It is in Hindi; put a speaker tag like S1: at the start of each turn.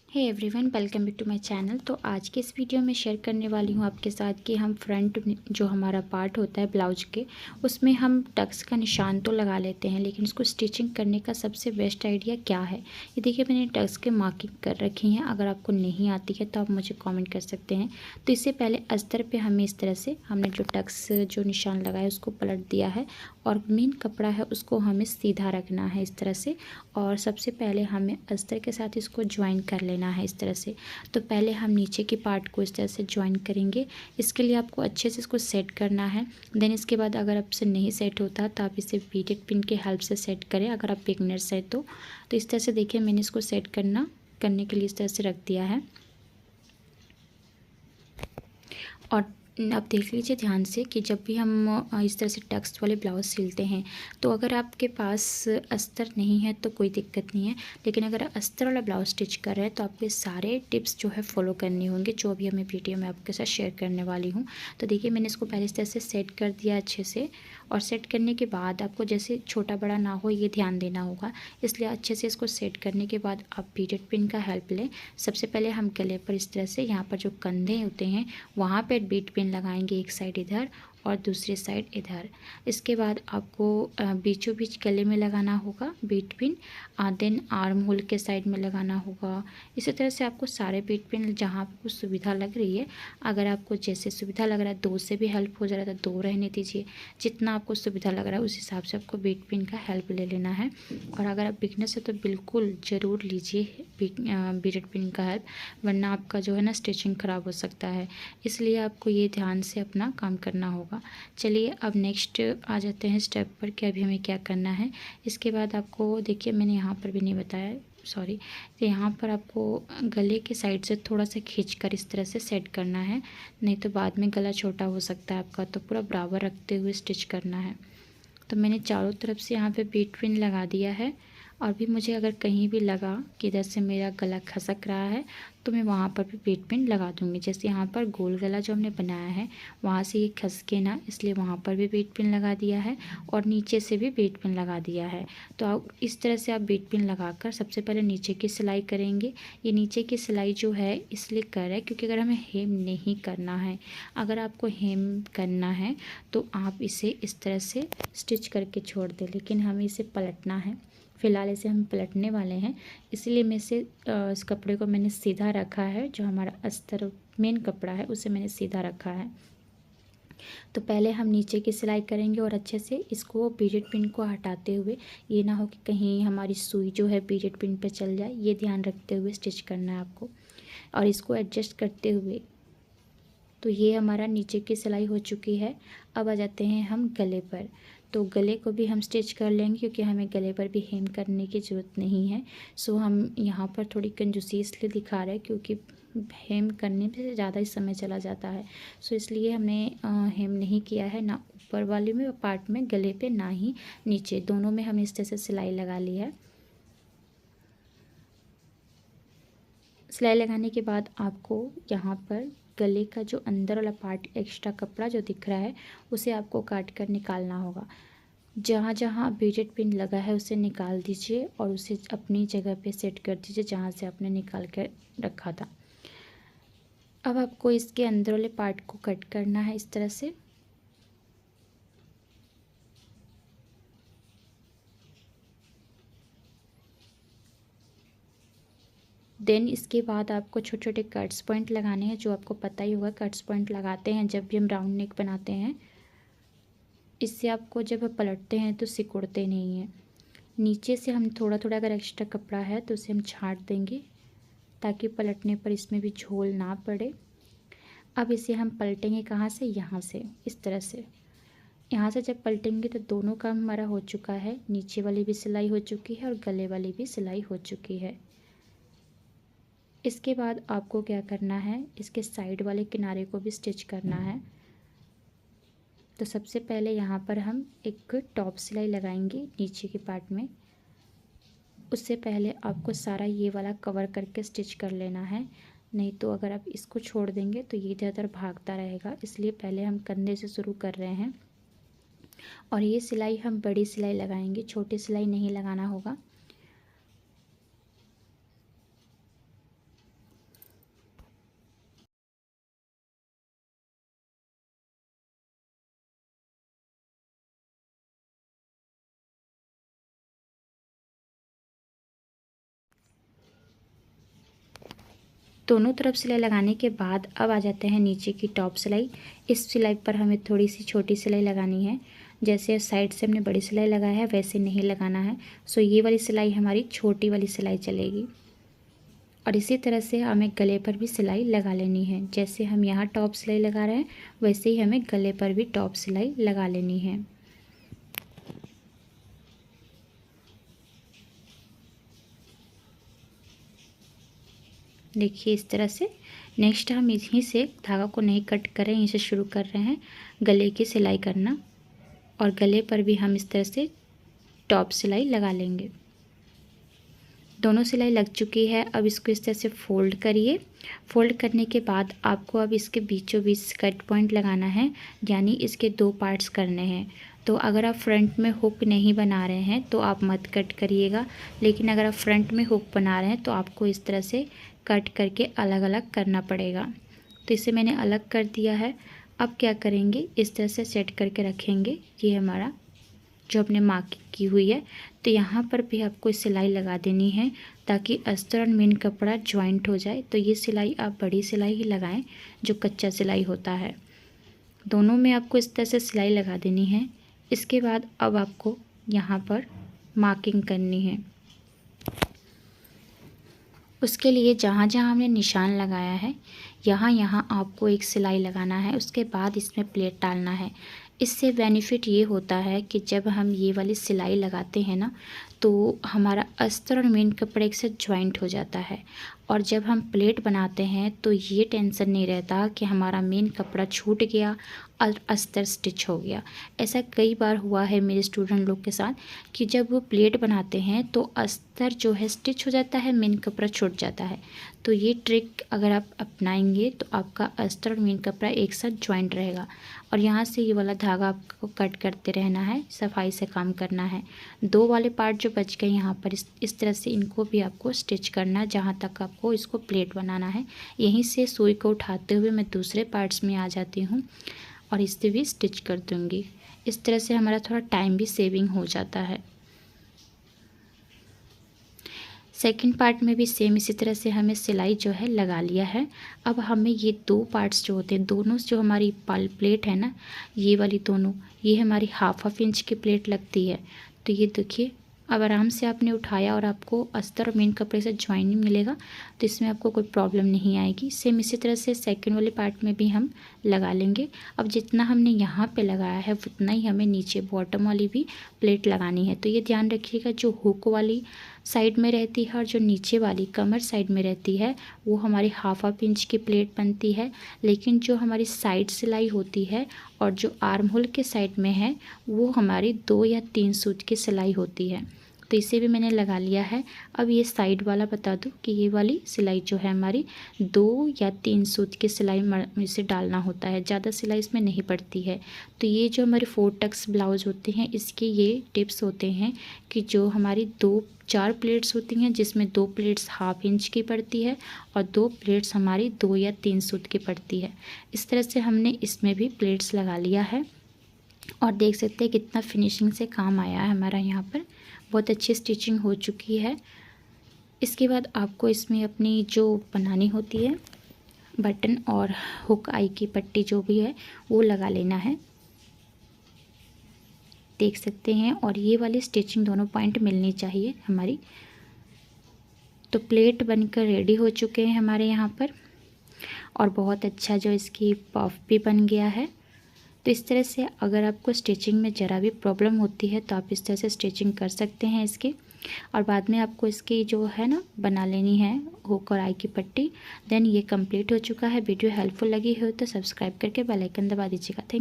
S1: Hey everyone, welcome back to my channel. तो आज के इस वीडियो में शेयर करने वाली हूँ आपके साथ कि हम फ्रंट जो हमारा पार्ट होता है ब्लाउज के, उसमें हम टक्स का निशान तो लगा लेते हैं, लेकिन उसको स्टिचिंग करने का सबसे बेस्ट आइडिया क्या है। ये देखिए, मैंने टक्स के मार्किंग कर रखी हैं। अगर आपको नहीं आती है तो आप मुझे कॉमेंट कर सकते हैं। तो इससे पहले अस्तर पर हमें इस तरह से हमने जो टक्स जो निशान लगाया उसको पलट दिया है, और मेन कपड़ा है उसको हमें सीधा रखना है इस तरह से। और सबसे पहले हमें अस्तर के साथ इसको ज्वाइन कर लेना है इस तरह से। तो पहले हम नीचे के पार्ट को इस तरह से ज्वाइन करेंगे। इसके लिए आपको अच्छे से इसको सेट करना है। देन इसके बाद अगर आपसे नहीं सेट होता तो आप इसे बीटेड पिन के हेल्प से सेट करें, अगर आप बिगनर्स है तो इस तरह से देखिए, मैंने इसको सेट करने के लिए इस तरह से रख दिया है। और आप देख लीजिए ध्यान से कि जब भी हम इस तरह से टक्स वाले ब्लाउज सिलते हैं, तो अगर आपके पास अस्तर नहीं है तो कोई दिक्कत नहीं है, लेकिन अगर अस्तर वाला ब्लाउज स्टिच कर रहे हैं तो आपको ये सारे टिप्स जो है फॉलो करने होंगे, जो अभी मैं वीडियो में आपके साथ शेयर करने वाली हूँ। तो देखिए, मैंने इसको पहले इस तरह से सेट कर दिया अच्छे से। और सेट करने के बाद आपको जैसे छोटा बड़ा ना हो ये ध्यान देना होगा, इसलिए अच्छे से इसको सेट करने के बाद आप बीटेड पिन का हेल्प लें। सबसे पहले हम गले पर इस तरह से, यहाँ पर जो कंधे होते हैं वहाँ पर बीट पिन लगाएंगे, एक साइड इधर और दूसरी साइड इधर। इसके बाद आपको बीचों बीच गले में लगाना होगा बीट पिन, देन आर्म होल के साइड में लगाना होगा। इसी तरह से आपको सारे बीट पिन जहाँ पे कुछ सुविधा लग रही है, अगर आपको जैसे सुविधा लग रहा है, दो से भी हेल्प हो जा रहा है तो दो रहने दीजिए। जितना आपको सुविधा लग रहा है उस हिसाब से आपको बीट पिन का हेल्प ले लेना है। और अगर आप बिगनर्स है तो बिल्कुल ज़रूर लीजिए बीटेड पिन का हेल्प, वरना आपका जो है ना स्टिचिंग ख़राब हो सकता है। इसलिए आपको ये ध्यान से अपना काम करना होगा। चलिए अब नेक्स्ट आ जाते हैं स्टेप पर कि अभी हमें क्या करना है। इसके बाद आपको देखिए, मैंने यहाँ पर भी नहीं बताया, सॉरी। तो यहाँ पर आपको गले के साइड से थोड़ा सा खींचकर इस तरह से सेट करना है, नहीं तो बाद में गला छोटा हो सकता है आपका, तो पूरा बराबर रखते हुए स्टिच करना है। तो मैंने चारों तरफ से यहाँ पे बीट पिन लगा दिया है। और भी मुझे अगर कहीं भी लगा कि इधर से मेरा गला खसक रहा है तो मैं वहाँ पर भी बीट पिन लगा दूँगी। जैसे यहाँ पर गोल गला जो हमने बनाया है वहाँ से ये खसके ना, इसलिए वहाँ पर भी बीट पिन लगा दिया है और नीचे से भी बीट पिन लगा दिया है। तो आप इस तरह से आप बीट पिन लगाकर सबसे पहले नीचे की सिलाई करेंगे। ये नीचे की सिलाई जो है इसलिए कर रहा है क्योंकि अगर हमें हेम नहीं करना है, अगर आपको हेम करना है तो आप इसे इस तरह से स्टिच करके छोड़ दें, लेकिन हमें इसे पलटना है। फ़िलहाल इसे हम पलटने वाले हैं, इसलिए मैं इसे इस कपड़े को मैंने सीधा रखा है। जो हमारा अस्तर मेन कपड़ा है उसे मैंने सीधा रखा है। तो पहले हम नीचे की सिलाई करेंगे और अच्छे से इसको बीटेड पिन को हटाते हुए, ये ना हो कि कहीं हमारी सुई जो है बीटेड पिन पे चल जाए, ये ध्यान रखते हुए स्टिच करना है आपको। और इसको एडजस्ट करते हुए, तो ये हमारा नीचे की सिलाई हो चुकी है। अब आ जाते हैं हम गले पर। तो गले को भी हम स्टिच कर लेंगे क्योंकि हमें गले पर भी हेम करने की ज़रूरत नहीं है। सो हम यहाँ पर थोड़ी कंजूसी इसलिए दिखा रहे हैं क्योंकि हेम करने में ज़्यादा ही समय चला जाता है। सो इसलिए हमने हेम नहीं किया है, ना ऊपर वाले में पार्ट में गले पे, ना ही नीचे, दोनों में हमने इस तरह से सिलाई लगा ली है। सिलाई लगाने के बाद आपको यहाँ पर गले का जो अंदर वाला पार्ट, एक्स्ट्रा कपड़ा जो दिख रहा है, उसे आपको काट कर निकालना होगा। जहाँ जहाँ बीटेड पिन लगा है उसे निकाल दीजिए और उसे अपनी जगह पे सेट कर दीजिए जहाँ से आपने निकाल कर रखा था। अब आपको इसके अंदर वाले पार्ट को कट करना है इस तरह से। देन इसके बाद आपको छोटे छोटे कट्स पॉइंट लगाने हैं, जो आपको पता ही होगा कट्स पॉइंट लगाते हैं जब भी हम राउंड नेक बनाते हैं। इससे आपको जब आप पलटते हैं तो सिकुड़ते नहीं हैं। नीचे से हम थोड़ा थोड़ा अगर एक्स्ट्रा कपड़ा है तो उसे हम छांट देंगे ताकि पलटने पर इसमें भी झोल ना पड़े। अब इसे हम पलटेंगे कहाँ से, यहाँ से इस तरह से। यहाँ से जब पलटेंगे तो दोनों काम हमारा हो चुका है, नीचे वाली भी सिलाई हो चुकी है और गले वाली भी सिलाई हो चुकी है। इसके बाद आपको क्या करना है, इसके साइड वाले किनारे को भी स्टिच करना है। तो सबसे पहले यहाँ पर हम एक टॉप सिलाई लगाएंगे नीचे के पार्ट में। उससे पहले आपको सारा ये वाला कवर करके स्टिच कर लेना है, नहीं तो अगर आप इसको छोड़ देंगे तो ये इधर उधर भागता रहेगा। इसलिए पहले हम कंधे से शुरू कर रहे हैं। और ये सिलाई हम बड़ी सिलाई लगाएंगे, छोटी सिलाई नहीं लगाना होगा। दोनों तरफ सिलाई लगाने के बाद अब आ जाते हैं नीचे की टॉप सिलाई। इस सिलाई पर हमें थोड़ी सी छोटी सिलाई लगानी है। जैसे साइड से हमने बड़ी सिलाई लगाया है वैसे नहीं लगाना है। सो ये वाली सिलाई हमारी छोटी वाली सिलाई चलेगी। और इसी तरह से हमें गले पर भी सिलाई लगा लेनी है। जैसे हम यहाँ टॉप सिलाई लगा रहे हैं वैसे ही हमें गले पर भी टॉप सिलाई लगा लेनी है। देखिए इस तरह से। नेक्स्ट हम यहीं से धागा को नहीं कट करें, यहीं से शुरू कर रहे हैं गले की सिलाई करना। और गले पर भी हम इस तरह से टॉप सिलाई लगा लेंगे। दोनों सिलाई लग चुकी है। अब इसको इस तरह से फोल्ड करिए। फोल्ड करने के बाद आपको अब इसके बीचों बीच कट पॉइंट लगाना है, यानी इसके 2 पार्ट्स करने हैं। तो अगर आप फ्रंट में हुक नहीं बना रहे हैं तो आप मत कट करिएगा, लेकिन अगर आप फ्रंट में हुक बना रहे हैं तो आपको इस तरह से कट करके अलग अलग करना पड़ेगा। तो इसे मैंने अलग कर दिया है। अब क्या करेंगे, इस तरह से सेट करके रखेंगे। ये हमारा जो आपने मार्किंग की हुई है, तो यहाँ पर भी आपको सिलाई लगा देनी है ताकि अस्तर और मेन कपड़ा ज्वाइंट हो जाए। तो ये सिलाई आप बड़ी सिलाई ही लगाएं जो कच्चा सिलाई होता है। दोनों में आपको इस तरह से सिलाई लगा देनी है। इसके बाद अब आपको यहाँ पर मार्किंग करनी है। उसके लिए जहाँ जहाँ हमने निशान लगाया है यहाँ यहाँ आपको एक सिलाई लगाना है। उसके बाद इसमें प्लेट डालना है। इससे बेनिफिट ये होता है कि जब हम ये वाली सिलाई लगाते हैं ना तो हमारा अस्तर और मेन कपड़े एक साथ ज्वाइंट हो जाता है। और जब हम प्लेट बनाते हैं तो ये टेंशन नहीं रहता कि हमारा मेन कपड़ा छूट गया और अस्तर स्टिच हो गया। ऐसा कई बार हुआ है मेरे स्टूडेंट लोग के साथ कि जब वो प्लेट बनाते हैं तो अस्तर जो है स्टिच हो जाता है, मेन कपड़ा छूट जाता है। तो ये ट्रिक अगर आप अपनाएंगे तो आपका अस्तर और मेन कपड़ा एक साथ ज्वाइंट रहेगा। और यहाँ से ये वाला धागा आपको कट करते रहना है, सफाई से काम करना है। 2 वाले पार्ट जो बच गए यहाँ पर इस तरह से इनको भी आपको स्टिच करना है जहाँ तक आपको इसको प्लेट बनाना है। यहीं से सुई को उठाते हुए मैं दूसरे पार्ट्स में आ जाती हूँ और इससे भी स्टिच कर दूँगी। इस तरह से हमारा थोड़ा टाइम भी सेविंग हो जाता है। सेकंड पार्ट में भी सेम इसी तरह से हमें सिलाई जो है लगा लिया है। अब हमें ये 2 पार्ट्स जो होते हैं, दोनों जो हमारी प्लेट है ना, ये वाली दोनों, ये हमारी हाफ इंच की प्लेट लगती है। तो ये देखिए अब आराम से आपने उठाया और आपको अस्तर और मेन कपड़े से ज्वाइनिंग मिलेगा, तो इसमें आपको कोई प्रॉब्लम नहीं आएगी। सेम इसी तरह से सेकंड वाले पार्ट में भी हम लगा लेंगे। अब जितना हमने यहाँ पे लगाया है उतना ही हमें नीचे बॉटम वाली भी प्लेट लगानी है। तो ये ध्यान रखिएगा, जो हुक वाली साइड में रहती है और जो नीचे वाली कमर साइड में रहती है वो हमारी हाफ इंच की प्लेट बनती है। लेकिन जो हमारी साइड सिलाई होती है और जो आर्म होल के साइड में है वो हमारी 2 या 3 सूत की सिलाई होती है। तो इसे भी मैंने लगा लिया है। अब ये साइड वाला बता दूं कि ये वाली सिलाई जो है हमारी 2 या 3 सूत की सिलाई इसे डालना होता है, ज़्यादा सिलाई इसमें नहीं पड़ती है। तो ये जो हमारे 4 टक्स ब्लाउज होते हैं इसके ये टिप्स होते हैं कि जो हमारी 4 प्लेट्स होती हैं जिसमें 2 प्लेट्स हाफ इंच की पड़ती है और 2 प्लेट्स हमारी 2 या 3 सूत की पड़ती है। इस तरह से हमने इसमें भी प्लेट्स लगा लिया है और देख सकते हैं कितना फिनिशिंग से काम आया है हमारा। यहाँ पर बहुत अच्छी स्टिचिंग हो चुकी है। इसके बाद आपको इसमें अपनी जो बनानी होती है बटन और हुक आई की पट्टी जो भी है वो लगा लेना है, देख सकते हैं। और ये वाली स्टिचिंग दोनों पॉइंट मिलनी चाहिए हमारी। तो प्लेट बनकर रेडी हो चुके हैं हमारे यहाँ पर और बहुत अच्छा जो इसकी पफ भी बन गया है। तो इस तरह से अगर आपको स्टिचिंग में ज़रा भी प्रॉब्लम होती है तो आप इस तरह से स्टिचिंग कर सकते हैं इसकी। और बाद में आपको इसकी जो है ना बना लेनी है हुक और आई की पट्टी। देन ये कंप्लीट हो चुका है। वीडियो हेल्पफुल लगी हो तो सब्सक्राइब करके बेल आइकन दबा दीजिएगा। थैंक